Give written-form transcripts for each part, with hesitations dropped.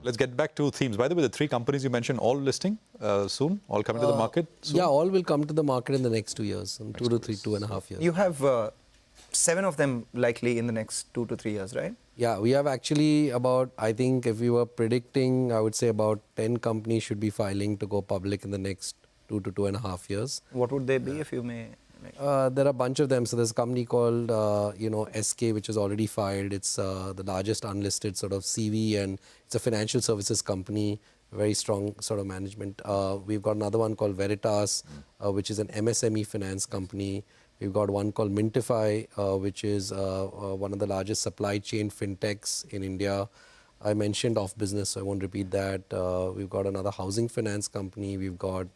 Let's get back to themes. By the way, the three companies you mentioned, all listing soon, all coming to the market soon? Yeah, all will come to the market in the next 2 years, in 2.5 years. You have 7 of them likely in the next 2 to 3 years, right? Yeah, we have actually about, I think if we were predicting, I would say about 10 companies should be filing to go public in the next 2 to 2.5 years. What would they be, if you may? There are a bunch of them. So there's a company called, SK, which is already filed. It's the largest unlisted sort of CV, and it's a financial services company, very strong sort of management. We've got another one called Veritas, which is an MSME finance company. We've got one called Mintify, which is one of the largest supply chain fintechs in India. I mentioned off business, so I won't repeat that. We've got another housing finance company. We've got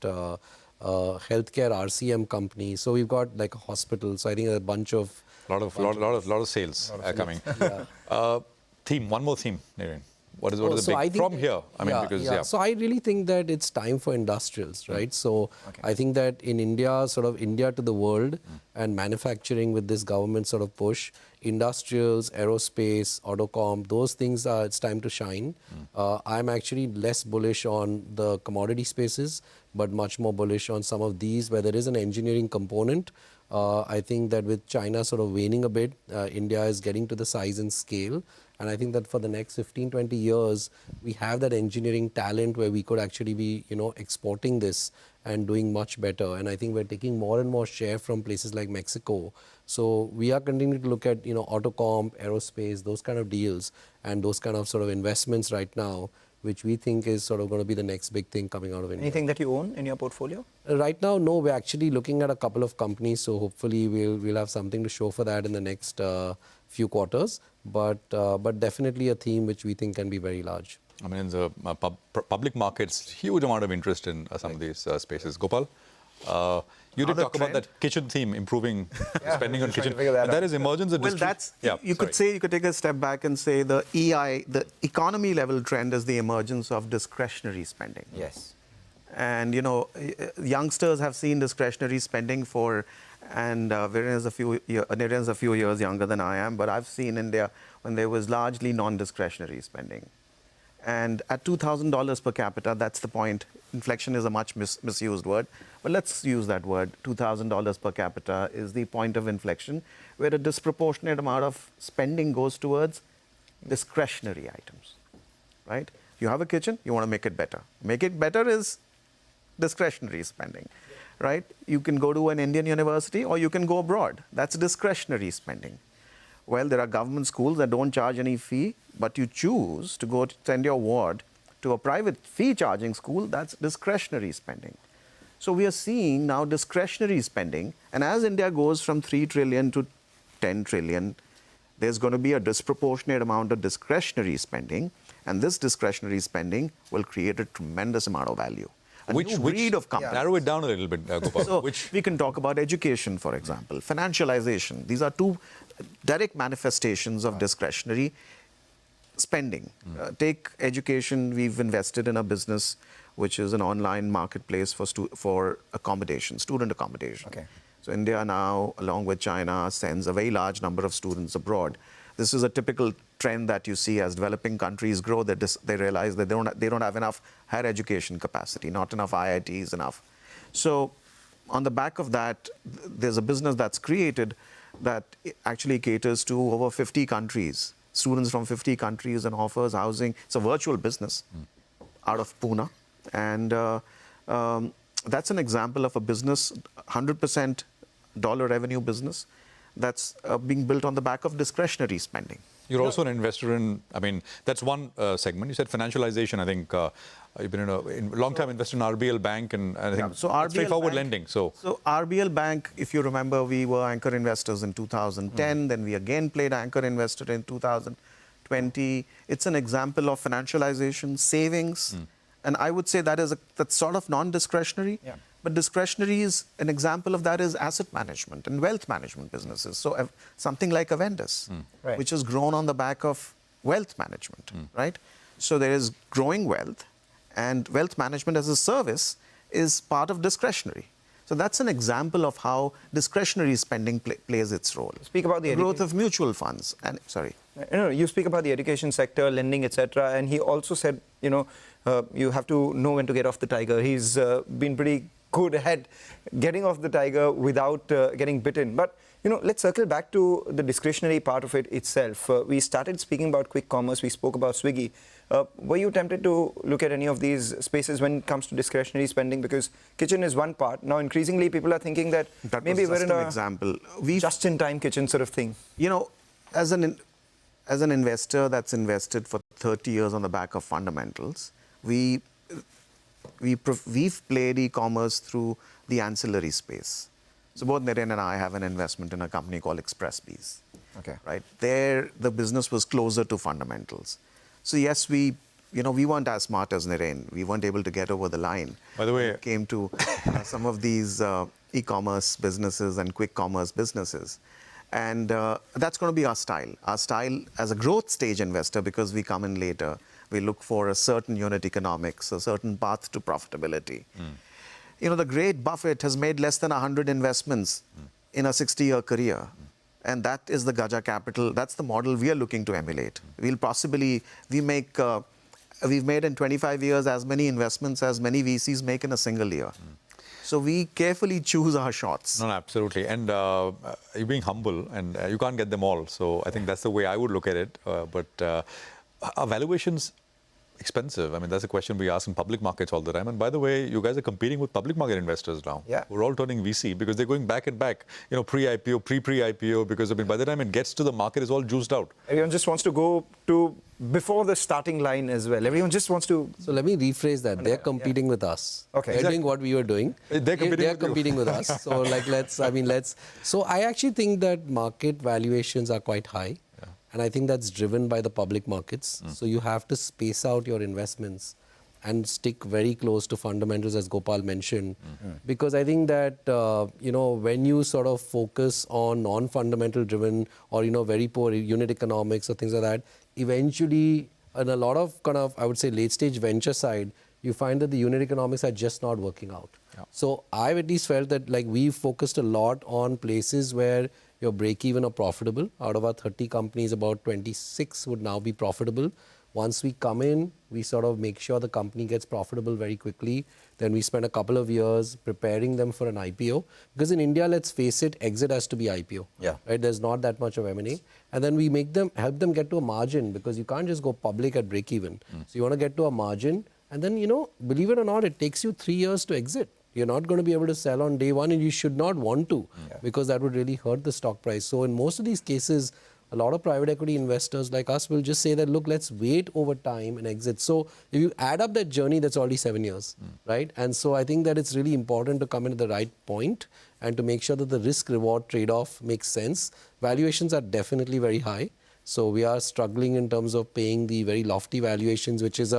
healthcare RCM company. So we've got like a hospital. So I think a bunch of lot of sales coming. Yeah. Theme, one more theme, Naren. What is the big from here? I mean, because So I really think that it's time for industrials, right? So I think that in India, sort of India to the world, and manufacturing with this government sort of push, industrials, aerospace, autocom, those things it's time to shine. I'm actually less bullish on the commodity spaces, but much more bullish on some of these where there is an engineering component. I think that with China sort of waning a bit, India is getting to the size and scale. And I think that for the next 15, 20 years, we have that engineering talent where we could actually be, exporting this and doing much better. And I think we're taking more and more share from places like Mexico. So we are continuing to look at, autocom, aerospace, those kind of deals and those kind of sort of investments right now, which we think is sort of going to be the next big thing coming out of India. Anything that you own in your portfolio? Right now, no. We're actually looking at a couple of companies, so hopefully we'll have something to show for that in the next few quarters. But definitely a theme which we think can be very large. I mean, in the public markets, huge amount of interest in some of these spaces. Gopal, you did talk about that kitchen theme, improving spending on kitchen. That is emergence of you could take a step back and say the economy level trend is the emergence of discretionary spending. Yes. And youngsters have seen discretionary spending Viren is a few years younger than I am, but I've seen India when there was largely non-discretionary spending. And at $2,000 per capita, that's the point. Inflection is a much misused word, but let's use that word. $2,000 per capita is the point of inflection where a disproportionate amount of spending goes towards discretionary items, right? You have a kitchen, you want to make it better. Make it better is discretionary spending, right? You can go to an Indian university or you can go abroad. That's discretionary spending. Well, there are government schools that don't charge any fee, but you choose to send your ward to a private fee-charging school. That's discretionary spending. So we are seeing now discretionary spending, and as India goes from 3 trillion to 10 trillion, there's going to be a disproportionate amount of discretionary spending, and this discretionary spending will create a tremendous amount of value. Which breed of companies. Narrow it down a little bit, Gopal. So we can talk about education, for example, financialization. These are two direct manifestations of discretionary spending. Take education. We've invested in a business which is an online marketplace for accommodation, student accommodation. Okay. So India now, along with China, sends a very large number of students abroad. This is a typical trend that you see as developing countries grow. They realize that they don't have enough higher education capacity, not enough IITs enough. So on the back of that, there's a business that's created that actually caters to over 50 countries, students from 50 countries, and offers housing. It's a virtual business out of Pune. And that's an example of a business, 100% dollar revenue business, that's being built on the back of discretionary spending. You're also an investor in, I mean, that's one segment. You said financialization. I think you've been a long-time investor in RBL Bank, and I think straightforward lending. So RBL Bank, if you remember, we were anchor investors in 2010. Then we again played anchor investor in 2020. It's an example of financialization, savings. And I would say that's sort of non-discretionary. Yeah. But discretionary is an example of that is asset management and wealth management businesses. So something like Avendus, Right. which has grown on the back of wealth management, right? So there is growing wealth, and wealth management as a service is part of discretionary. So that's an example of how discretionary spending plays its role. Speak about the growth of mutual funds. And sorry. No, you speak about the education sector, lending, etc. And he also said, you have to know when to get off the tiger. He's been pretty good at getting off the tiger without getting bitten. But, let's circle back to the discretionary part of it itself. We started speaking about quick commerce. We spoke about Swiggy. Were you tempted to look at any of these spaces when it comes to discretionary spending? Because kitchen is one part. Now, increasingly, people are thinking that maybe we're in a just-in-time kitchen sort of thing. As an investor that's invested for 30 years on the back of fundamentals, we've played e-commerce through the ancillary space. So both Niren and I have an investment in a company called ExpressBees. Okay. Right there, the business was closer to fundamentals. So yes, we weren't as smart as Niren. We weren't able to get over the line. By the way, when it came to some of these e-commerce businesses and quick commerce businesses. And that's going to be our style. Our style as a growth stage investor, because we come in later, we look for a certain unit economics, a certain path to profitability. The great Buffett has made less than 100 investments in a 60-year career. And that is the Gaja Capital. That's the model we are looking to emulate. We've made in 25 years as many investments as many VCs make in a single year. So we carefully choose our shots. No, absolutely. And you're being humble, and you can't get them all. So I think that's the way I would look at it. But are valuations expensive? I mean, that's a question we ask in public markets all the time. And by the way, you guys are competing with public market investors now. Yeah. We're all turning VC because they're going back and back, pre-IPO, pre-IPO, because by the time it gets to the market, it's all juiced out. Everyone just wants to go to before the starting line as well. Everyone just wants to... So let me rephrase that. They're competing with us. Okay. They're doing what we were doing. They're competing with us. So So I actually think that market valuations are quite high. Yeah. And I think that's driven by the public markets. So you have to space out your investments and stick very close to fundamentals, as Gopal mentioned. Because I think that, when you sort of focus on non-fundamental driven or, very poor unit economics or things like that, eventually, in a lot of I would say, late-stage venture side, you find that the unit economics are just not working out. Yeah. So I've at least felt that we've focused a lot on places where your break-even are profitable. Out of our 30 companies, about 26 would now be profitable. Once we come in, we sort of make sure the company gets profitable very quickly. Then we spend a couple of years preparing them for an IPO. Because in India, let's face it, exit has to be IPO. Yeah. Right? There's not that much of M&A. And then we help them get to a margin, because you can't just go public at break-even. So you want to get to a margin. And then, believe it or not, it takes you 3 years to exit. You're not going to be able to sell on day one, and you should not want to, because that would really hurt the stock price. So in most of these cases, a lot of private equity investors like us will just say that, look, let's wait over time and exit. So if you add up that journey, that's already 7 years, right? And so I think that it's really important to come in at the right point and to make sure that the risk-reward trade-off makes sense. Valuations are definitely very high. So we are struggling in terms of paying the very lofty valuations, which is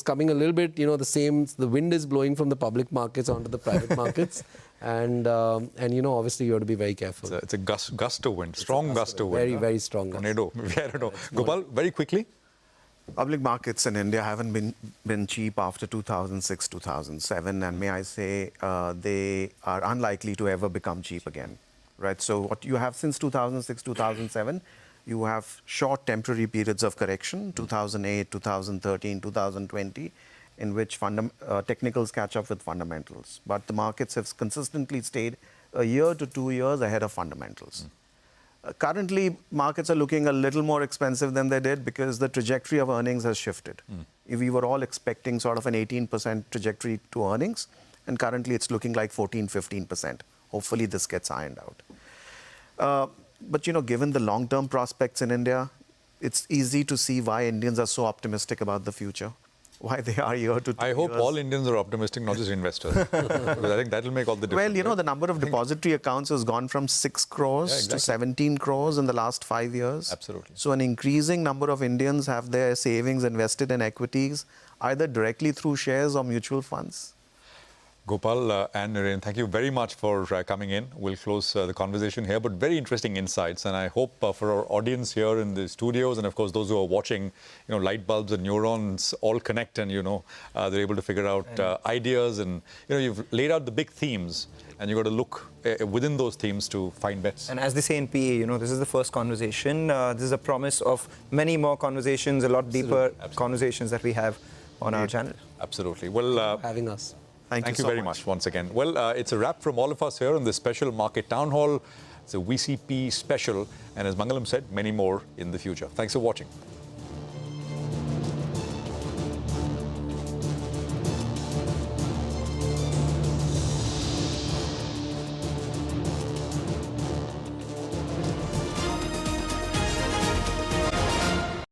coming a little bit, the wind is blowing from the public markets onto the private markets. And obviously you have to be very careful. It's a gust of wind, strong gust of wind. Very, very strong gust. Tornado. I don't know. Gopal, very quickly. Public markets in India haven't been cheap after 2006, 2007. And may I say, they are unlikely to ever become cheap again. Right? So what you have since 2006, 2007, you have short temporary periods of correction, 2008, 2013, 2020, in which technicals catch up with fundamentals. But the markets have consistently stayed a year to 2 years ahead of fundamentals. Currently, markets are looking a little more expensive than they did because the trajectory of earnings has shifted. We were all expecting sort of an 18% trajectory to earnings, and currently it's looking like 14, 15%. Hopefully this gets ironed out. But given the long-term prospects in India, it's easy to see why Indians are so optimistic about the future, why they are here to 2 I hope years. all Indians are optimistic, not just investors. Because I think that will make all the difference. Well, the number of depository accounts has gone from 6 crores to 17 crores in the last 5 years. Absolutely. So an increasing number of Indians have their savings invested in equities, either directly through shares or mutual funds. Gopal and Naren, thank you very much for coming in. We'll close the conversation here, but very interesting insights. And I hope for our audience here in the studios, and of course those who are watching, light bulbs and neurons all connect, and they're able to figure out ideas, and you've laid out the big themes, and you've got to look within those themes to find bets. And as they say in PA, this is the first conversation. This is a promise of many more conversations, a lot deeper conversations that we have on our channel. Absolutely. Well, Having us. Thank you Thank you so very much once again. Well, it's a wrap from all of us here on this special Market Town Hall. It's a VCP special, and as Mangalam said, many more in the future. Thanks for watching.